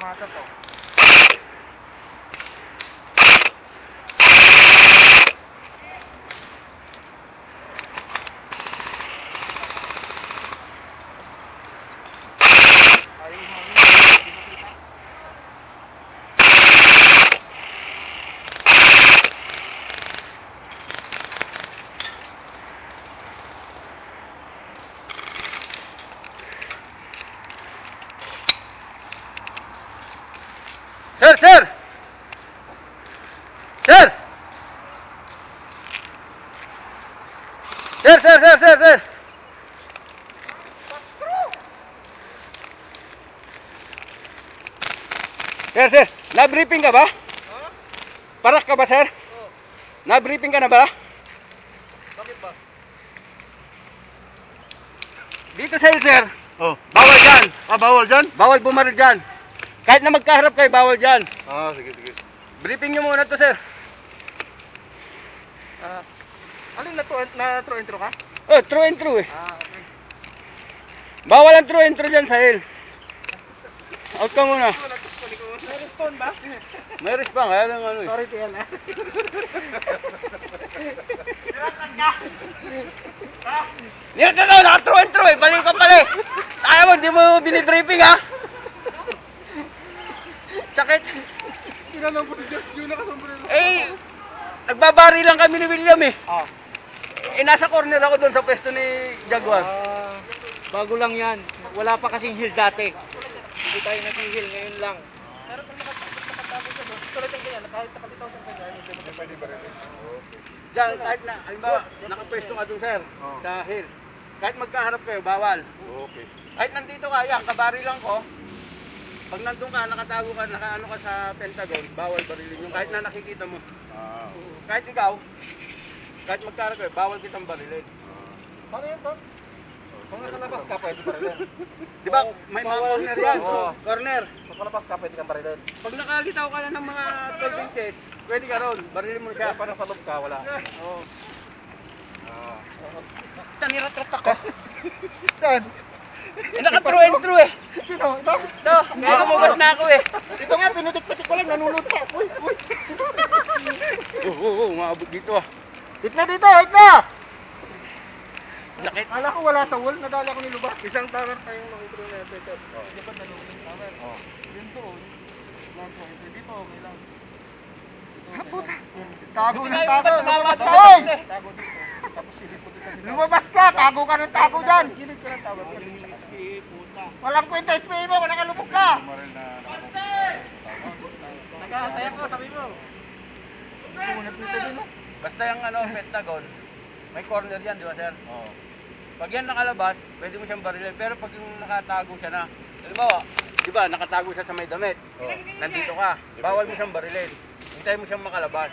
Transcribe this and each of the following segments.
masa to. Sir, sir! Sir! Sir! Sir, na-briefing ka ba? Ha? Parak ka ba, sir? Oo. Na-briefing ka na ba? Bakit ba? Dito sa'yo, sir. Oh. Bawal dyan. Ah, bawal dyan? Bawal bumaril dyan. Kahit na magkaharap kayo, bawal dyan. Ah, sige, sige. Briefing nyo muna to, sir. Alin na true intro ka? Oh, true and true eh. Ah, okay. Bawal ang true and true dyan, Sahil. Out ka muna. May respond ba? May respond, kaya lang ano eh. Sorry, Tiyan ha. Nito na, naka-true and true eh. Balik ka pala eh. Ayaw mo, di mo binibriefing ha. Sakit. Tinanong ko si Jess yun nakasombrero. Eh, nagbabari lang kami ni William eh. Ah. Eh, nasa corner ako doon sa pwesto ni Jaguar. Ah, bago lang yan. Wala pa kasing hill dati. Hindi tayo nag-hill ngayon lang. Pero kung nakatago siya doon, tulad yung ganyan, kahit nakabitaw siya ganyan, hindi mo pwede ba rin? Diyan, kahit na, halimbawa, nakapwesto ka doon, sir, sa hill. Kahit magkaharap kayo, bawal. Okay. Kahit nandito ka, yan, kabari lang ko. Pag nandun ka, nakatago ka, nakaano ka sa Pentagon, bawal barilin yung kahit na nakikita mo. Ah. Kahit ikaw, kahit magkaharap kayo, bawal kitang barilin. Paano yun, Tom? Kung nakalabas ka, pwede ba rin? Di ba, may mga corner yan. Oo. Corner. Kung nakalabas ka, pwede kang barilin. Pag nakalitaw ka na ng mga 12 inches, pwede ka ron, barilin mo na siya. Kaya parang sa loob ka, wala. Oo. Ah. Tanirat-rat ako. Saan? Eh, naka-true and true eh. Sino? Ito? Ito, kaya lumabas na ako eh. Ito nga, pinutik-pitik ko lang, nanunod pa. Uy, uy. Oo, umabot dito ah. Hit na dito, hit na! Sakit. Kala ko wala sa wall, nadali ako nilubas. Isang tower pa yung nakikita na episode. Di ba dalawang yung tower? Oo. Yun doon. Lang po, dito okay lang. Ah, puta. Tago ng tago, lumabas ka, oy! Tago dito. Tapos silip po sa dito. Lumabas ka, tago ka ng tago dyan. Gilid ka ng tower. Walang kwenta, SPA mo, nakalubog ka. Nakahantay ako, sabi mo. Punat nito din, no? Basta yung ano, Pentagon, may corner yan, di ba sir? Oo. Pag yan nakalabas, pwede mo siyang barilin. Pero pag yung nakatago siya na, halimbawa, di ba, nakatago siya sa may damit, nandito ka, bawal mo siyang barilin. Hintayin mo siyang makalabas.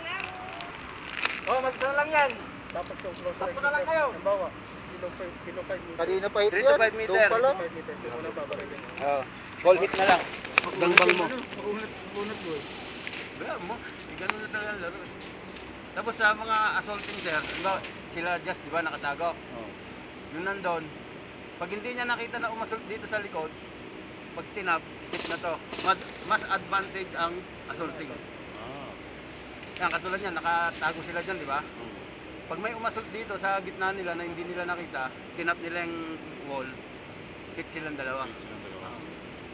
Oh, magsara lang yan. Dapat so close. Takbo na lang kayo. Halimbawa, kilo 5 meter. Kanina pa hit 3 yan. to 5 meter. Doon pa lang. 5 meter. Sino na babarilin? Oh, ball hit na lang. Gangbang mo. Unat mo. Wala mo, ganun na talaga ang laro. Tapos sa mga assaulting sir, diba, sila just, di ba, nakatago. Yung nandun, pag hindi niya nakita na umassault dito sa likod, pag tinap, hit na to. Mas advantage ang assaulting. Yan, katulad niyan, nakatago sila dyan, di ba? Pag may umassault dito sa gitna nila na hindi nila nakita, tinap nila yung wall, hit silang dalawa.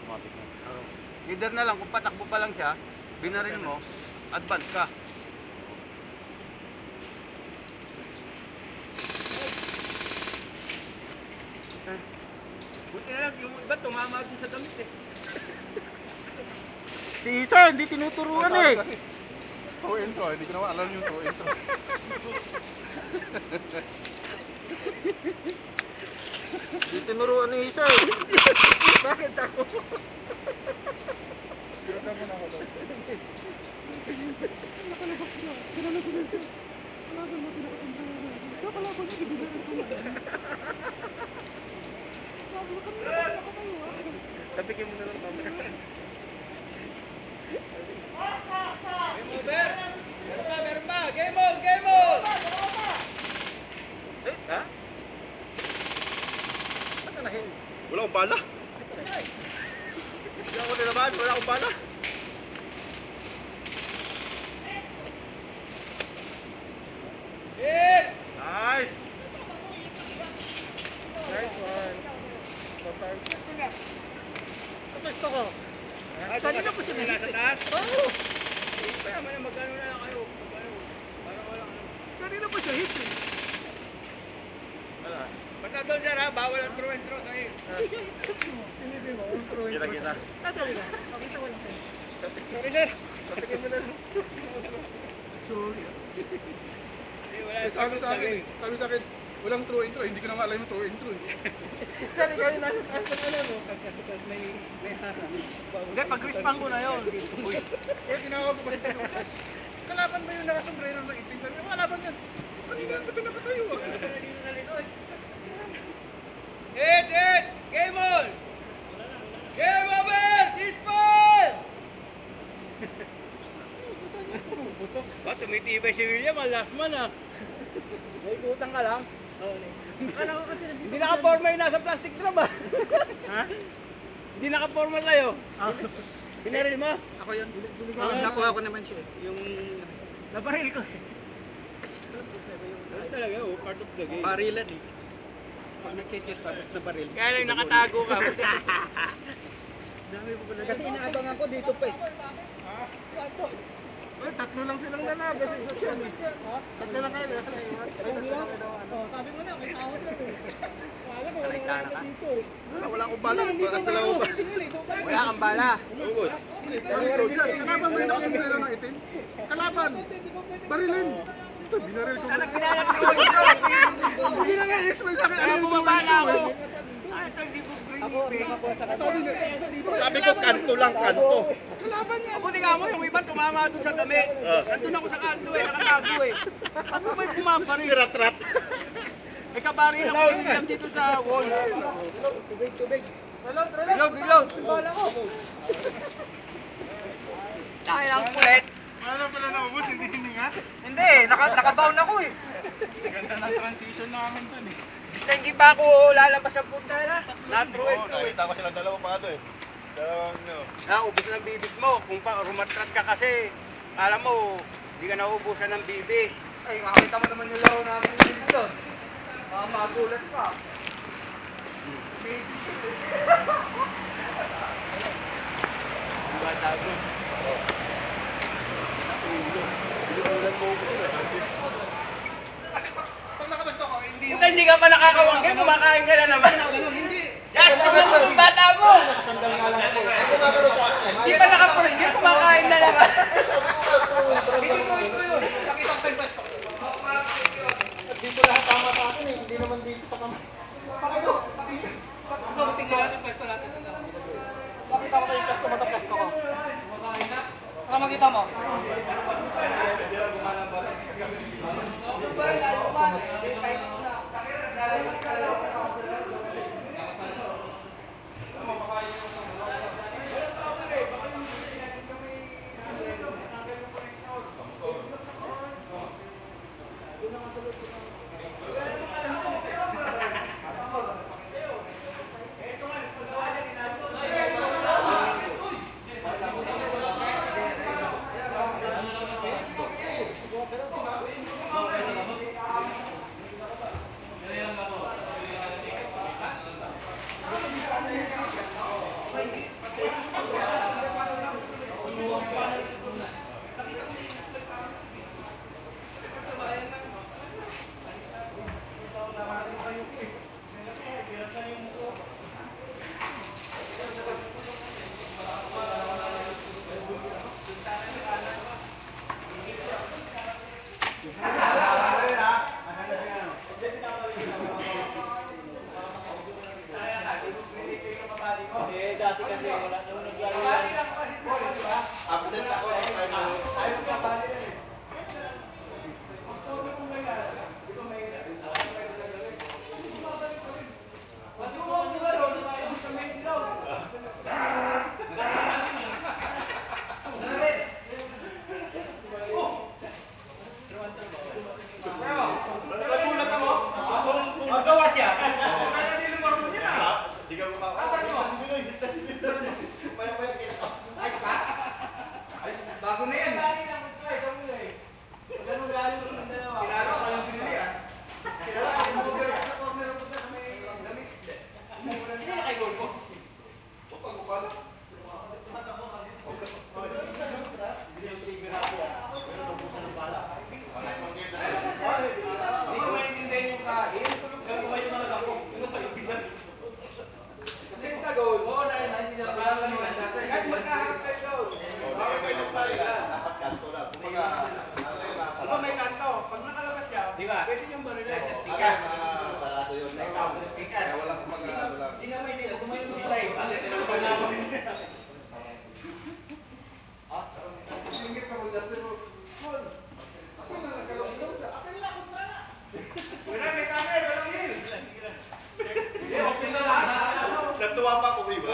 Automatic na. Either na lang, kung patakbo pa lang siya, binaril mo, advance ka. Buti na lang, yung iba tumama din sa damit eh. Si Isa, hindi tinuturuan eh. True intro, hindi ko naman alam yung true intro. Hindi tinuruan ni Isa eh. Bakit ako? Nakalabas na. Kinala ko dito. Kalaban mo, tinakatambayan. Sa kalaban niya, ibigan ko na. Tapikin mo na lang kami. Game over! Meron pa! Game on! Game on! Eh, ha? Ba't na nahin? Wala akong bala. Hindi ako nilaban, wala akong bala. Nice! Nice one. Ito gusto ko. Kanina po siya nasa taas? Oo! Kaya man magkano na lang kayo. Para walang Kanina po siya hit eh. Wala. Basta doon sir ha, bawal ang throw and throw sa'yo. Hindi mo, ang throw. Kita. Tatali na. Pakita ko lang sa'yo. Sorry sir. Patikin mo na. Sorry. Wala yung Sabi sa akin, walang throw intro, hindi ko na maalam yung throw intro. Sir, ikaw yung nasa ano mo? Pagkasitas may harap. Hindi, pag-respond ko na yun. Uy, Kaya tinawag ko pa rin sa'yo. Kalaban ba yung nakasombrero ng itim? Sabi ko, kalaban yan. Kanina, ba't nakatayo ah? Dito sa likod. hit! Game on! Game over! Sisball! Ba, tumitibay si William, ang last man ah. May utang ka lang. Akala ko kasi Hindi naka-forma yung nasa plastic drum ah. Ha? Hindi naka-forma sa'yo. Pinaril mo? Ako yun. Nakuha ko naman siya. Yung Nabaril ko. Ano talaga, oh, part of the game. barilan eh. Pag nag-chase tapos na baril. Kaya lang nakatago ka. Kasi inaabangan ko dito pa eh. Tatlo lang silang nanagas sa isa siya. Tatlo lang kayo. Sabi mo na, may tawad lang eh. Wala ko, wala ka dito eh. Wala akong bala. Wala kang bala. Kalaban mo yung nakasombrero ng itim? Kalaban! Barilin! Ito, binaril ko. Sana pinalagyan ko. Hindi na nga i-explain sa akin. Kaya bumabala ako. Ay, ito hindi ko Sabi ko, kanto lang, kanto. Mabuti nga mo, yung iba tumama doon sa damit. Nandun ako sa kanto eh, nakatago eh. Ako may pumaparin. Rat-rat. May kabaril ako si William dito sa wall. Tubig. Reload. Bala ko. Dahil ang puwet. Ano pala naubos, hindi nga? Hindi, nakabound ako eh. Ganda ng transition namin dun eh. Basta hindi pa ako lalabas ang punta na. Natruwet Oo, nakita ko silang dalawa pa ito eh. Dalawang Ubus ng bibig mo. Kung pa rumatrat ka kasi, alam mo, hindi ka naubusan ng bibig. Ay, makakita mo naman yung laro namin dito. Magulat pa. Diba tago? Pag nakabasto ko, hindi Puta, hindi ka pa nakakawangge, kumakain ka na naman. Hindi. Yes, tignan mo yung bata mo! Sandal nga lang ako. Ako gagalo sa akin. Hindi pa nakapurigil, kumakain na naman. Hindi ko yun. Nakita ko yung pwesto. Dito lahat tama sa akin eh. Hindi naman dito sa kamay. Pakito. Tingnan yung pwesto natin. Makita ko sa yung pwesto, mata-pwesto ko. Saan makita mo?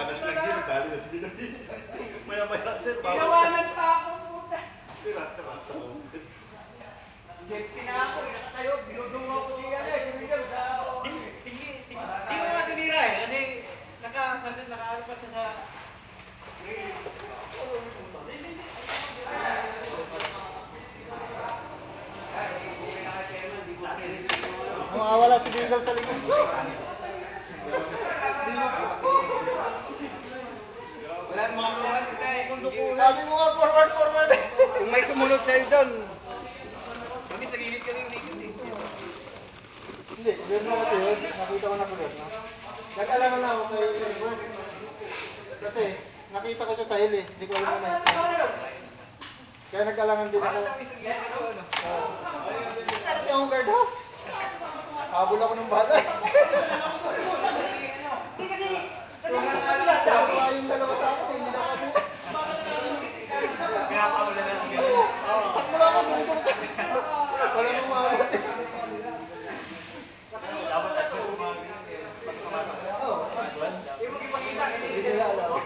Ganas lang din, dali na sila. Maya-maya, sir. Tinawanan pa ako, puta. Tira. Safety na ako, nakatayo, binudungaw ko siya na, sumigaw sa... Hindi ko nga tinira eh, kasi nakaano pa siya sa... Mawawala si Diesel sa likod ko. Wala mga kuhan kita eh, kung dukulan. Sabi mo nga forward. Kung may sumunod sa'yo doon, kami tagilid ka rin dito. Hindi, meron na kasi yun. Nakita ko na kulot, no? Nag-alangan na ako kay Edward. Kasi nakita ko siya sa hili, hindi ko alam na. Kaya nag-alangan din ako. Sarap yung guard ho. Habol ako ng bata. Kaya yung dalawa sa akin, hindi na ako. Pinapaulan natin yan. Takbo lang ako. Wala nang mahalat eh. Dapat at mas umami. Hindi nila alam.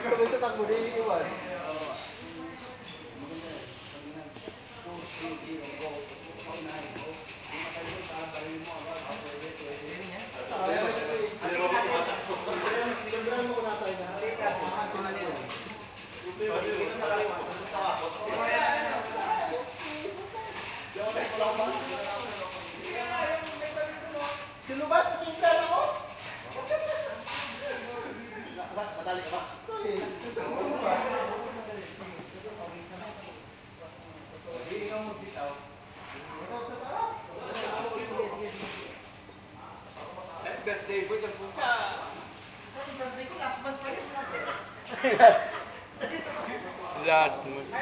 Sabay sa takbo, di iwan. Silubas, pasintan ako. Matali ka ba? Birthday boy, ang puta. Last month.